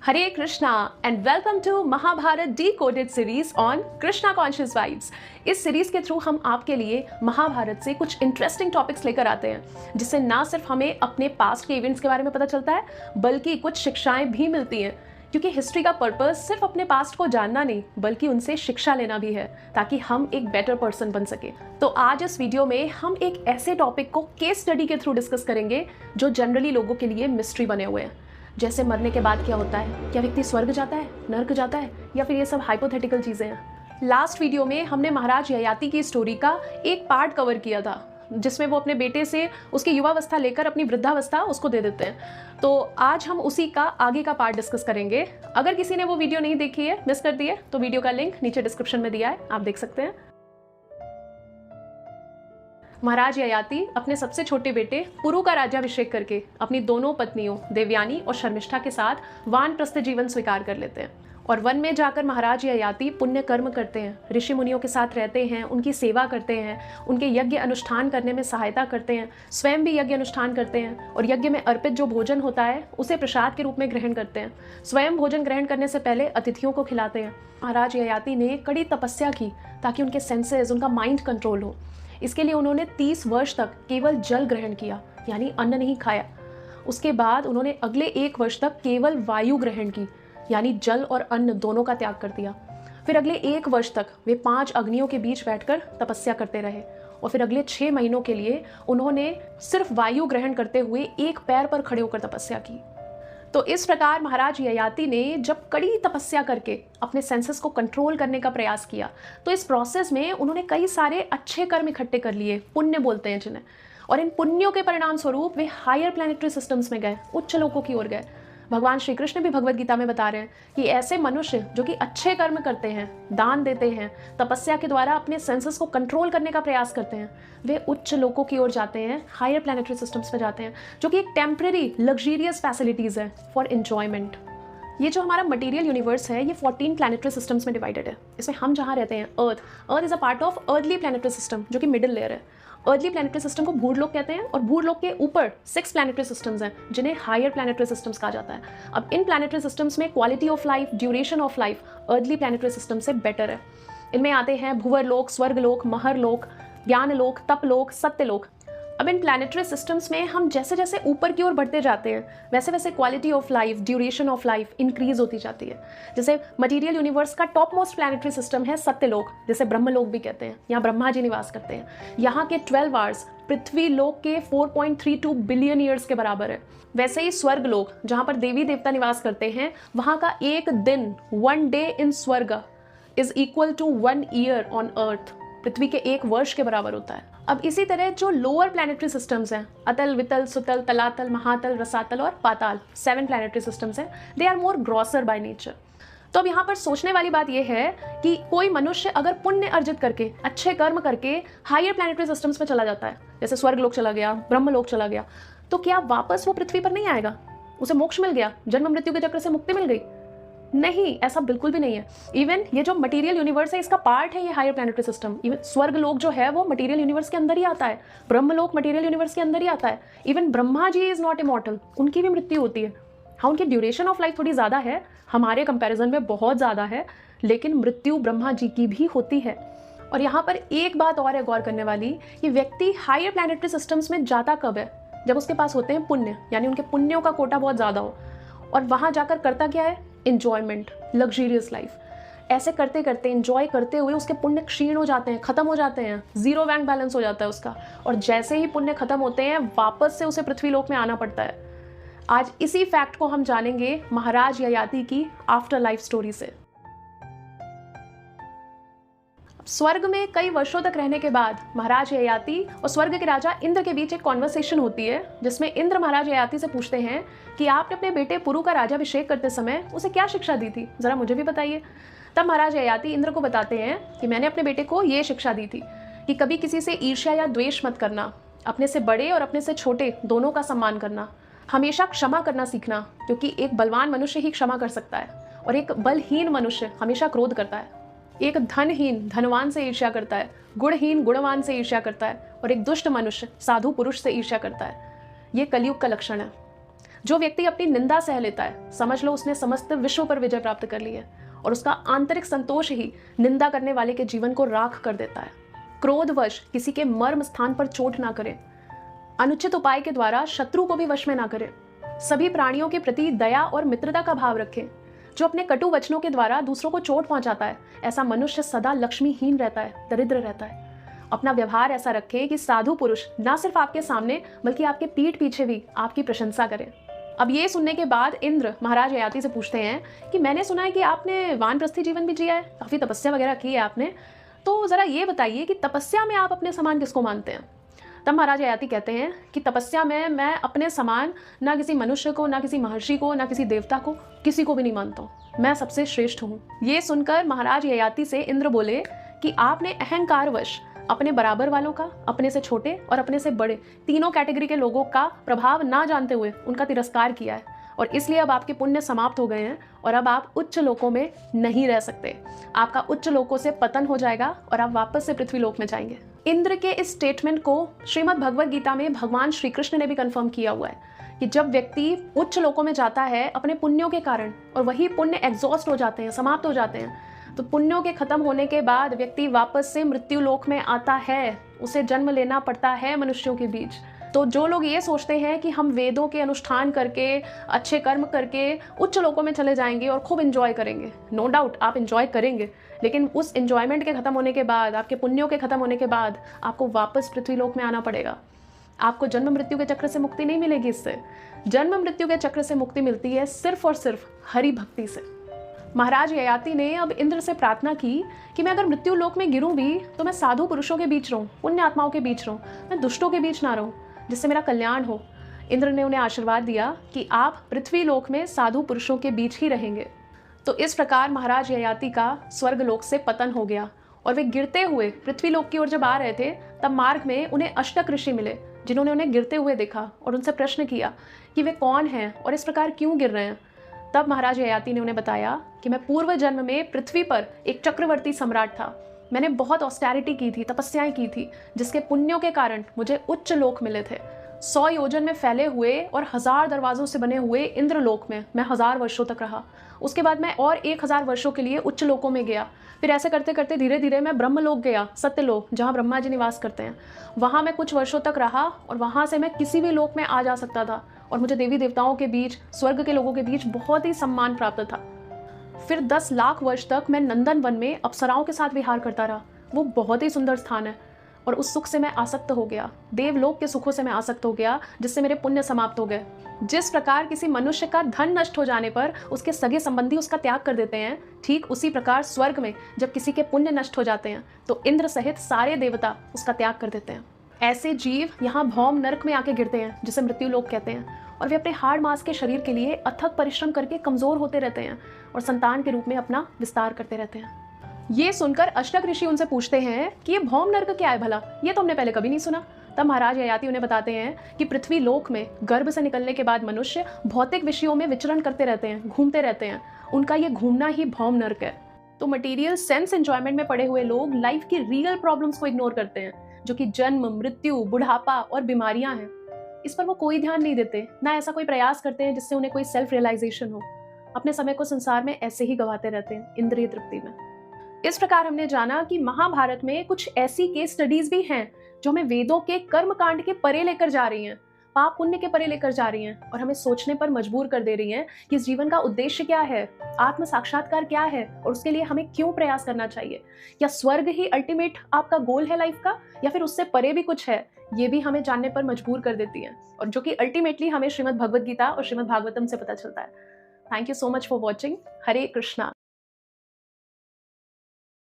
Hare Krishna and welcome to Mahabharat Decoded series on Krishna Conscious Vibes। इस series के through हम आपके लिए महाभारत से कुछ इंटरेस्टिंग टॉपिक्स लेकर आते हैं जिससे ना सिर्फ हमें अपने पास्ट के इवेंट्स के बारे में पता चलता है बल्कि कुछ शिक्षाएं भी मिलती हैं, क्योंकि हिस्ट्री का पर्पस सिर्फ अपने पास्ट को जानना नहीं बल्कि उनसे शिक्षा लेना भी है ताकि हम एक बेटर पर्सन बन सके। तो आज इस वीडियो में हम एक ऐसे टॉपिक को केस स्टडी के थ्रू डिस्कस करेंगे जो जनरली लोगों के लिए मिस्ट्री बने हुए हैं, जैसे मरने के बाद क्या होता है, क्या व्यक्ति स्वर्ग जाता है, नर्क जाता है, या फिर ये सब हाइपोथेटिकल चीज़ें हैं। लास्ट वीडियो में हमने महाराज ययाति की स्टोरी का एक पार्ट कवर किया था जिसमें वो अपने बेटे से उसकी युवावस्था लेकर अपनी वृद्धावस्था उसको दे देते हैं। तो आज हम उसी का आगे का पार्ट डिस्कस करेंगे। अगर किसी ने वो वीडियो नहीं देखी है, मिस कर दी है, तो वीडियो का लिंक नीचे डिस्क्रिप्शन में दिया है, आप देख सकते हैं। महाराज ययाति अपने सबसे छोटे बेटे पुरु का राज्याभिषेक करके अपनी दोनों पत्नियों देवयानी और शर्मिष्ठा के साथ वानप्रस्थ जीवन स्वीकार कर लेते हैं और वन में जाकर महाराज ययाति पुण्य कर्म करते हैं, ऋषि मुनियों के साथ रहते हैं, उनकी सेवा करते हैं, उनके यज्ञ अनुष्ठान करने में सहायता करते हैं, स्वयं भी यज्ञ अनुष्ठान करते हैं और यज्ञ में अर्पित जो भोजन होता है उसे प्रसाद के रूप में ग्रहण करते हैं। स्वयं भोजन ग्रहण करने से पहले अतिथियों को खिलाते हैं। महाराज ययाति ने कड़ी तपस्या की ताकि उनके सेंसेस, उनका माइंड कंट्रोल हो। इसके लिए उन्होंने 30 वर्ष तक केवल जल ग्रहण किया, यानी अन्न नहीं खाया। उसके बाद उन्होंने अगले 1 वर्ष तक केवल वायु ग्रहण की, यानी जल और अन्न दोनों का त्याग कर दिया। फिर अगले 1 वर्ष तक वे 5 अग्नियों के बीच बैठकर तपस्या करते रहे और फिर अगले 6 महीनों के लिए उन्होंने सिर्फ वायु ग्रहण करते हुए एक पैर पर खड़े होकर तपस्या की। तो इस प्रकार महाराज ययाति ने जब कड़ी तपस्या करके अपने सेंसेस को कंट्रोल करने का प्रयास किया तो इस प्रोसेस में उन्होंने कई सारे अच्छे कर्म इकट्ठे कर लिए, पुण्य बोलते हैं जिन्हें, और इन पुण्यों के परिणाम स्वरूप वे हायर प्लैनेटरी सिस्टम्स में गए, उच्च लोकों की ओर गए। भगवान श्री कृष्ण भी भगवद गीता में बता रहे हैं कि ऐसे मनुष्य जो कि अच्छे कर्म करते हैं, दान देते हैं, तपस्या के द्वारा अपने सेंसेस को कंट्रोल करने का प्रयास करते हैं, वे उच्च लोकों की ओर जाते हैं, हायर प्लैनेटरी सिस्टम्स में जाते हैं, जो कि एक टेम्परेरी लग्जरियस फैसिलिटीज़ है फॉर एंजॉयमेंट। ये जो हमारा मटेरियल यूनिवर्स है ये 14 प्लैनेटरी सिस्टम्स में डिवाइडेड है। इसमें हम जहाँ रहते हैं earth is a part of earthly planetary system, जो कि मिडिल लेयर है। अर्थली प्लैनेटरी सिस्टम को भूलोक कहते हैं और भूलोक के ऊपर 6 प्लैनेटरी सिस्टम्स हैं जिन्हें हायर प्लैनेटरी सिस्टम्स कहा जाता है। अब इन प्लैनेटरी सिस्टम्स में quality of life, duration of life earthly planetary system से बेटर है। इनमें आते हैं भूवरलोक, स्वर्गलोक, महरलोक, ज्ञानलोक, तपलोक, सत्यलोक। अब इन प्लैनेटरी सिस्टम्स में हम जैसे जैसे ऊपर की ओर बढ़ते जाते हैं वैसे वैसे quality of life, duration of life increase होती जाती है। जैसे मटेरियल यूनिवर्स का टॉप मोस्ट प्लैनेटरी सिस्टम है सत्यलोक, जिसे ब्रह्मलोक भी कहते हैं। यहाँ ब्रह्मा जी निवास करते हैं। यहाँ के 12 आवर्स पृथ्वी लोक के 4.32 बिलियन ईयर्स के बराबर है। वैसे ही स्वर्गलोक, जहाँ पर देवी देवता निवास करते हैं, वहाँ का एक दिन, 1 डे इन स्वर्ग is equal to 1 year on earth, पृथ्वी के 1 वर्ष के बराबर होता है। अब इसी तरह जो लोअर प्लैनेटरी सिस्टम्स हैं, अतल, वितल, सुतल, तलातल, महातल, रसातल और पाताल, 7 प्लैनेटरी सिस्टम्स हैं, they are more grosser by nature. तो अब यहाँ पर सोचने वाली बात यह है कि कोई मनुष्य अगर पुण्य अर्जित करके, अच्छे कर्म करके हायर प्लैनेटरी सिस्टम्स में चला जाता है, जैसे स्वर्गलोक चला गया, ब्रह्मलोक चला गया, तो क्या वापस वो पृथ्वी पर नहीं आएगा? उसे मोक्ष मिल गया, जन्म मृत्यु के चक्र से मुक्ति मिल गई? नहीं, ऐसा बिल्कुल भी नहीं है। इवन ये जो मटेरियल यूनिवर्स है इसका पार्ट है ये हायर प्लैनेटरी सिस्टम। इवन स्वर्गलोक जो है वो मटेरियल यूनिवर्स के अंदर ही आता है, ब्रह्मलोक मटेरियल यूनिवर्स के अंदर ही आता है। Even Brahma ji is not immortal, उनकी भी मृत्यु होती है। हाँ, उनकी ड्यूरेशन ऑफ लाइफ थोड़ी ज़्यादा है, हमारे कंपैरिजन में बहुत ज़्यादा है, लेकिन मृत्यु ब्रह्मा जी की भी होती है। और यहाँ पर एक बात और है गौर करने वाली, कि व्यक्ति हायर प्लैनेटरी सिस्टम्स में जाता कब है? जब उसके पास होते हैं पुण्य, यानी उनके पुण्यों का कोटा बहुत ज़्यादा हो, और वहाँ जाकर करता क्या है? Enjoyment, luxurious life. ऐसे करते करते, एंजॉय करते हुए उसके पुण्य क्षीण हो जाते हैं, खत्म हो जाते हैं, जीरो बैंक बैलेंस हो जाता है उसका, और जैसे ही पुण्य खत्म होते हैं वापस से उसे पृथ्वीलोक में आना पड़ता है। आज इसी फैक्ट को हम जानेंगे महाराज ययाति की आफ्टर लाइफ स्टोरी से। स्वर्ग में कई वर्षों तक रहने के बाद महाराज ययाति और स्वर्ग के राजा इंद्र के बीच एक कॉन्वर्सेशन होती है जिसमें इंद्र महाराज ययाति से पूछते हैं कि आपने अपने बेटे पुरु का राज्याभिषेक करते समय उसे क्या शिक्षा दी थी, जरा मुझे भी बताइए। तब महाराज ययाति इंद्र को बताते हैं कि मैंने अपने बेटे को ये शिक्षा दी थी कि कभी किसी से ईर्ष्या या द्वेष मत करना, अपने से बड़े और अपने से छोटे दोनों का सम्मान करना, हमेशा क्षमा करना सीखना, क्योंकि एक बलवान मनुष्य ही क्षमा कर सकता है और एक बलहीन मनुष्य हमेशा क्रोध करता है। एक धनहीन धनवान से ईर्ष्या करता है, गुणहीन गुणवान से ईर्ष्या करता है, और एक दुष्ट मनुष्य साधु पुरुष से ईर्ष्या करता है। ये कलयुग का लक्षण है। जो व्यक्ति अपनी निंदा सह लेता है, समझ लो उसने समस्त विश्व पर विजय प्राप्त कर ली है, और उसका आंतरिक संतोष ही निंदा करने वाले के जीवन को राख कर देता है। क्रोधवश किसी के मर्म स्थान पर चोट ना करें, अनुचित उपाय के द्वारा शत्रु को भी वश में ना करें, सभी प्राणियों के प्रति दया और मित्रता का भाव रखें। जो अपने कटु वचनों के द्वारा दूसरों को चोट पहुंचाता है, ऐसा मनुष्य सदा लक्ष्मीहीन रहता है, दरिद्र रहता है। अपना व्यवहार ऐसा रखें कि साधु पुरुष ना सिर्फ आपके सामने बल्कि आपके पीठ पीछे भी आपकी प्रशंसा करें। अब ये सुनने के बाद इंद्र महाराज ययाति से पूछते हैं कि मैंने सुना है कि आपने वानप्रस्थी जीवन भी जिया है, काफ़ी तपस्या वगैरह की है आपने, तो ज़रा ये बताइए कि तपस्या में आप अपने समान किसको मानते हैं। तब महाराज ययाति कहते हैं कि तपस्या में मैं अपने समान ना किसी मनुष्य को, ना किसी महर्षि को, ना किसी देवता को, किसी को भी नहीं मानता हूँ। मैं सबसे श्रेष्ठ हूँ। ये सुनकर महाराज ययाति से इंद्र बोले कि आपने अहंकारवश अपने बराबर वालों का, अपने से छोटे और अपने से बड़े तीनों कैटेगरी के लोगों का प्रभाव ना जानते हुए उनका तिरस्कार किया है, और इसलिए अब आपके पुण्य समाप्त हो गए हैं और अब आप उच्च लोकों में नहीं रह सकते। आपका उच्च लोकों से पतन हो जाएगा और आप वापस से पृथ्वी लोक में जाएंगे। इंद्र के इस स्टेटमेंट को श्रीमद् भगवद गीता में भगवान श्री कृष्ण ने भी कंफर्म किया हुआ है कि जब व्यक्ति उच्च लोकों में जाता है अपने पुण्यों के कारण, और वही पुण्य एग्जॉस्ट हो जाते हैं, समाप्त हो जाते हैं, तो पुण्यों के खत्म होने के बाद व्यक्ति वापस से मृत्यु लोक में आता है, उसे जन्म लेना पड़ता है मनुष्यों के बीच। तो जो लोग ये सोचते हैं कि हम वेदों के अनुष्ठान करके, अच्छे कर्म करके उच्च लोकों में चले जाएंगे और खूब एंजॉय करेंगे, नो डाउट आप एंजॉय करेंगे, लेकिन उस एंजॉयमेंट के खत्म होने के बाद, आपके पुण्यों के खत्म होने के बाद आपको वापस पृथ्वी लोक में आना पड़ेगा। आपको जन्म मृत्यु के चक्र से मुक्ति नहीं मिलेगी। इससे जन्म मृत्यु के चक्र से मुक्ति मिलती है सिर्फ और सिर्फ हरि भक्ति से। महाराज ययाति ने अब इंद्र से प्रार्थना की कि मैं अगर मृत्यु लोक में गिरूं भी तो मैं साधु पुरुषों के बीच रहूं, पुण्य आत्माओं के बीच रहूं, मैं दुष्टों के बीच ना रहूं, जिससे मेरा कल्याण हो। इंद्र ने उन्हें आशीर्वाद दिया कि आप पृथ्वी लोक में साधु पुरुषों के बीच ही रहेंगे। तो इस प्रकार महाराज ययाति का स्वर्ग लोक से पतन हो गया, और वे गिरते हुए पृथ्वी लोक की ओर जब आ रहे थे तब मार्ग में उन्हें अष्टक ऋषि मिले, जिन्होंने उन्हें गिरते हुए देखा और उनसे प्रश्न किया कि वे कौन हैं और इस प्रकार क्यों गिर रहे हैं। तब महाराज ययाति ने उन्हें बताया कि मैं पूर्व जन्म में पृथ्वी पर एक चक्रवर्ती सम्राट था। मैंने बहुत ऑस्टेरिटी की थी, तपस्याएं की थी, जिसके पुण्यों के कारण मुझे उच्च लोक मिले थे। 100 योजन में फैले हुए और 1000 दरवाजों से बने हुए इंद्रलोक में मैं 1000 वर्षों तक रहा। उसके बाद मैं और 1000 वर्षों के लिए उच्च लोकों में गया। फिर ऐसे करते करते धीरे धीरे मैं ब्रह्मलोक गया, सत्यलोक, जहाँ ब्रह्मा जी निवास करते हैं। वहाँ मैं कुछ वर्षों तक रहा और वहाँ से मैं किसी भी लोक में आ जा सकता था, और मुझे देवी देवताओं के बीच, स्वर्ग के लोगों के बीच बहुत ही सम्मान प्राप्त था। फिर 10 लाख वर्ष तक मैं नंदन वन में अप्सराओं के साथ विहार करता रहा। वो बहुत ही सुंदर स्थान है, और उस सुख से मैं आसक्त हो गया, देवलोक के सुखों से मैं आसक्त हो गया, जिससे मेरे पुण्य समाप्त हो गए। जिस प्रकार किसी मनुष्य का धन नष्ट हो जाने पर उसके सगे संबंधी उसका त्याग कर देते हैं, ठीक उसी प्रकार स्वर्ग में जब किसी के पुण्य नष्ट हो जाते हैं तो इंद्र सहित सारे देवता उसका त्याग कर देते हैं। ऐसे जीव यहाँ भौम नरक में आके गिरते हैं, जिसे मृत्यु लोक कहते हैं, और वे अपने हाड़ मांस के शरीर के लिए अथक परिश्रम करके कमजोर होते रहते हैं और संतान के रूप में अपना विस्तार करते रहते हैं। ये सुनकर अष्टक ऋषि उनसे पूछते हैं कि ये भौम नर्क क्या है भला, ये तो हमने पहले कभी नहीं सुना। तब महाराज ययाति उन्हें बताते हैं कि पृथ्वी लोक में गर्भ से निकलने के बाद मनुष्य भौतिक विषयों में विचरण करते रहते हैं, घूमते रहते हैं। उनका ये घूमना ही भौम नर्क है। तो मटेरियल सेंस एंजॉयमेंट में पड़े हुए लोग लाइफ की रियल प्रॉब्लम्स को इग्नोर करते हैं, जो कि जन्म, मृत्यु, बुढ़ापा और बीमारियां हैं। इस पर वो कोई ध्यान नहीं देते, ना ऐसा कोई प्रयास करते हैं जिससे उन्हें कोई सेल्फ रियलाइजेशन हो। अपने समय को संसार में ऐसे ही गवाते रहते हैं, इंद्रिय तृप्ति में। इस प्रकार हमने जाना कि महाभारत में कुछ ऐसी केस स्टडीज भी हैं जो हमें वेदों के कर्म कांड के परे लेकर जा रही हैं, पाप पुण्य के परे लेकर जा रही हैं, और हमें सोचने पर मजबूर कर दे रही हैं कि इस जीवन का उद्देश्य क्या है, आत्म साक्षात्कार क्या है, और उसके लिए हमें क्यों प्रयास करना चाहिए। या स्वर्ग ही अल्टीमेट आपका गोल है लाइफ का, या फिर उससे परे भी कुछ है, ये भी हमें जानने पर मजबूर कर देती हैं, और जो कि अल्टीमेटली हमें श्रीमद् भगवद गीता और श्रीमद् भागवतम से पता चलता है। Thank you so much for watching. Hare Krishna.